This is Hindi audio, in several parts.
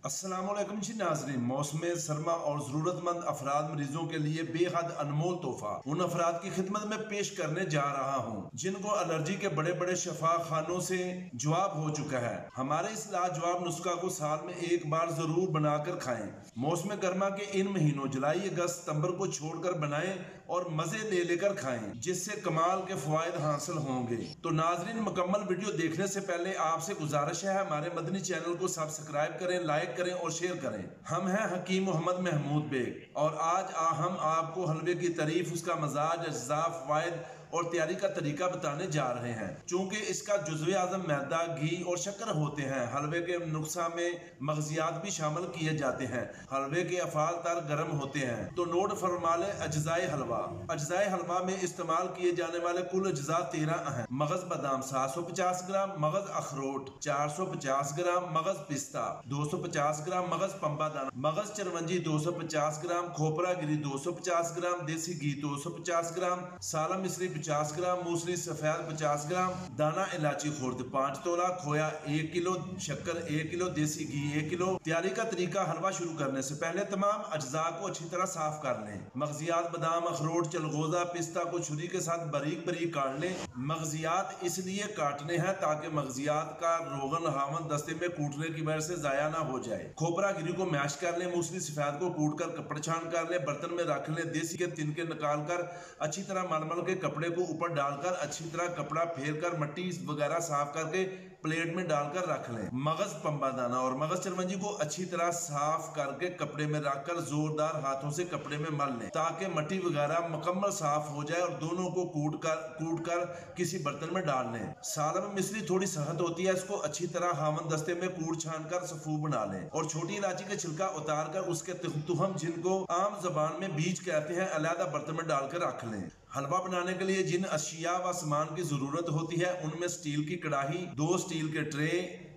अस्सलामुअलैकुम जी नाज़रीन। मौसम सरमा और जरूरतमंद अफराद मरीजों के लिए बेहद अनमोल तोहफा उन अफराद की खिदमत में पेश करने जा रहा हूँ जिनको एलर्जी के बड़े बड़े शफा खानों से जवाब हो चुका है। हमारे इस लाजवाब नुस्खा को साल में एक बार जरूर बनाकर खाएं। मौसम गर्मा के इन महीनों जुलाई अगस्त सितंबर को छोड़कर बनाएं और मजे ले लेकर खाएं, जिससे कमाल के फवायद हासिल होंगे। तो नाजरीन, मुकम्मल वीडियो देखने से पहले आपसे गुजारिश है हमारे मदनी चैनल को सब्सक्राइब करें, लाइक करें और शेयर करें। हम हैं हकीम मोहम्मद महमूद बेग और आज हम आपको हलवे की तारीफ, उसका मजाज, अज्जा, फवायद और तैयारी का तरीका बताने जा रहे हैं। चूंकि इसका जुज़्वे आज़म मैदा, घी और शक्कर होते हैं, हलवे के नुस्खा में मगजियात भी शामिल किए जाते हैं। हलवे के अफाल तर गर्म होते हैं। तो नोट फरमा लें अज्जाए हलवा। अज्जाए हलवा में इस्तेमाल किए जाने वाले कुल अज्जा 13 हैं। मगज बादाम 750 ग्राम, मगज अखरोट 450 ग्राम, मगज पिस्ता 250 ग्राम, मगज पंबा दाना, मगज चिरवंजी 250 ग्राम, खोपरा गिरी 250 ग्राम, देसी घी 250 ग्राम, साला मिश्री 50 ग्राम, मूसली सफेद 50 ग्राम, दाना इलायची खुर्द 5 तोला, खोया 1 किलो, शक्कर 1 किलो, देसी घी 1 किलो। तैयारी का तरीका। हलवा शुरू करने से पहले तमाम अज्जा को अच्छी तरह साफ कर लें। मगजियात बादाम, अखरोट, चलगोजा, पिस्ता को छुरी के साथ बारीक बारीक काट लें। मगजियात इसलिए काटने हैं ताकि मगजियात का रोगन हामन दस्ते में कूटने की वजह से जाया ना हो जाए। खोपरा गिरी को मैश कर लें। मूसली सफेद को कूट कर कपड़े छान कर लें, बर्तन में रख लें। देसी के तिनके निकाल कर अच्छी तरह मलमल के कपड़े को ऊपर डालकर अच्छी तरह कपड़ा फेर कर मट्टी वगैरह साफ करके प्लेट में डालकर रख लें। मगज पंबा दाना और मगज चिरवंजी को अच्छी तरह साफ करके कपड़े में रखकर जोरदार हाथों से कपड़े में मल लें ताकि मट्टी वगैरह मुकम्मल साफ हो जाए, और दोनों को कूट कर किसी बर्तन में डाल लें। साला में मिश्री थोड़ी सख्त होती है, इसको अच्छी तरह हामन दस्ते में कूट छान कर सफू बना लें और छोटी इलायची का छिलका उतार कर उसके तुहम, जिनको आम जबान में बीज कहते हैं, अलग बर्तन में डालकर रख लें। हलवा बनाने के लिए जिन अशिया व सामान की जरूरत होती है उनमें स्टील की कढ़ाई, 2 स्टील के ट्रे,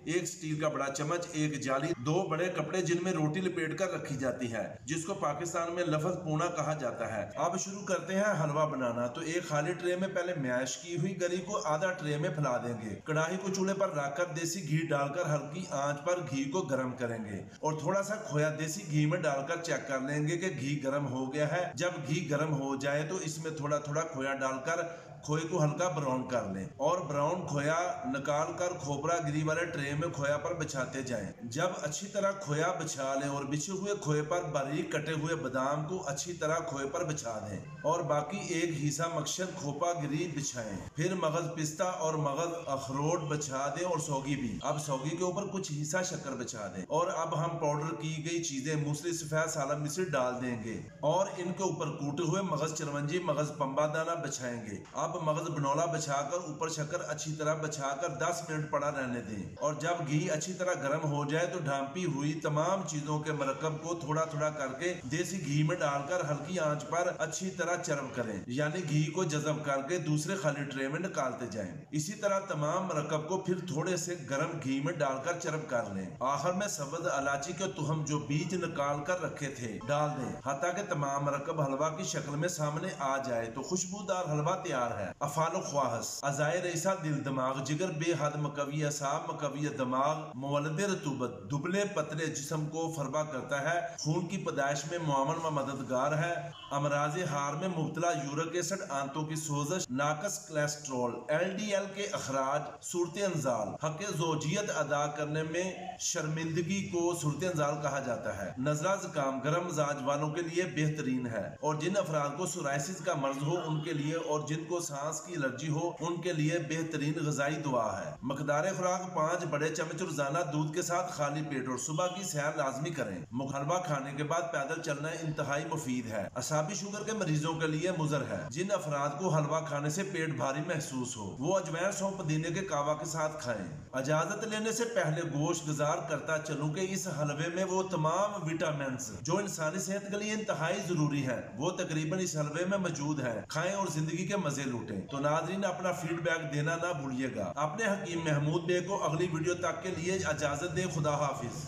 1 स्टील का बड़ा चम्मच, 1 जाली, 2 बड़े कपड़े जिनमें रोटी लपेट कर रखी जाती है, जिसको पाकिस्तान में लफज पूना कहा जाता है। अब शुरू करते हैं हलवा बनाना। तो एक खाली ट्रे में पहले मैश की हुई गरी को आधा ट्रे में फैला देंगे। कढ़ाई को चूल्हे पर रखकर देसी घी डालकर हल्की आंच पर घी को गर्म करेंगे और थोड़ा सा खोया देसी घी में डालकर चेक कर लेंगे कि घी गर्म हो गया है। जब घी गर्म हो जाए तो इसमें थोड़ा थोड़ा खोया डालकर खोए को हल्का ब्राउन कर लें और ब्राउन खोया निकाल कर खोपरा गिरी वाले ट्रे में खोया पर बिछाते जाएं। जब अच्छी तरह खोया बिछा लें और बिछे हुए खोए पर बारीक कटे हुए बादाम को अच्छी तरह खोए पर बिछा दें और बाकी एक हिस्सा मकसद खोपा गिरी बिछाएं। फिर मगज पिस्ता और मगज अखरोट बिछा दें और सौगी भी। अब सौगी के ऊपर कुछ हिस्सा शक्कर बिछा दें और अब हम पाउडर की गई चीजें मूसली सफेद साला मिश्री डाल देंगे और इनके ऊपर कूटे हुए मगज चिरवंजी, मगज पंबा दाना बिछाएंगे। अब मगज बनौला बिछाकर ऊपर शक्कर अच्छी तरह बिछाकर 10 मिनट पड़ा रहने दें और जब घी अच्छी तरह गर्म हो जाए तो ढांपी हुई तमाम चीजों के मरकब को थोड़ा थोड़ा करके देसी घी में डालकर हल्की आंच पर अच्छी तरह चरम करें, यानी घी को जज़ब करके दूसरे खाली ट्रे में निकालते जाएं। इसी तरह तमाम मरकब को फिर थोड़े से गर्म घी में डालकर चरम कर लें। आखिर में सब्ज इलायची के तुहम जो बीज निकाल कर रखे थे डाल दें, हत्ता के तमाम मरकब हलवा की शक्ल में सामने आ जाए तो खुशबूदार हलवा तैयार है। अफालो ख्वाहस, अज़ाए रईसा दिल दिमाग, जिगर बेहद मकवी, असाब मकवी दिमाग, मुवल्लिद रतूबत, दुबले पतले जिस्म को फरबा करता है, खून की पैदाइश में मुआवन व मददगार है, अमराज हार में मुब्तला, यूरिक एसिड, आंतों की सोजश, नाकस कोलेस्ट्रॉल, LDL के अखराज, सूरत अंजाल, हक़ ज़ौजियत अदा करने में शर्मिंदगी को सूरत अंजाल कहा जाता है। नजला जुकाम गर्म मिजाज वालों के लिए बेहतरीन है और जिन अफराद को सोराइसिस का मर्ज हो उनके लिए और जिनको सांस की एलर्जी हो उनके लिए बेहतरीन ग़िज़ाई दुआ है। मकदार खुराक 5 बड़े चम्मच रोजाना दूध के साथ खाली पेट और सुबह की सैर लाजमी करें। हलवा खाने के बाद पैदल चलना इंतहाई मुफीद है। असाबी शुगर के मरीजों के लिए मुज़र है। जिन अफराद को हलवा खाने से पेट भारी महसूस हो वो अजवैन, सौंफ, पुदीने के कावा के साथ खाएं। इजाजत लेने से पहले गोश्त गुजार करता चलूं कि इस हलवे में वो तमाम विटामिन जो इंसानी सेहत के लिए इंतहाई जरूरी है वो तकरीबन इस हलवे में मौजूद है। खाएं और जिंदगी के मजे लूटें। तो नाज़रीन, अपना फीडबैक देना ना भूलिएगा। अपने हकीम महमूद बेग को अगली वीडियो तक के लिए इजाजत दें। खुदा हाफिज।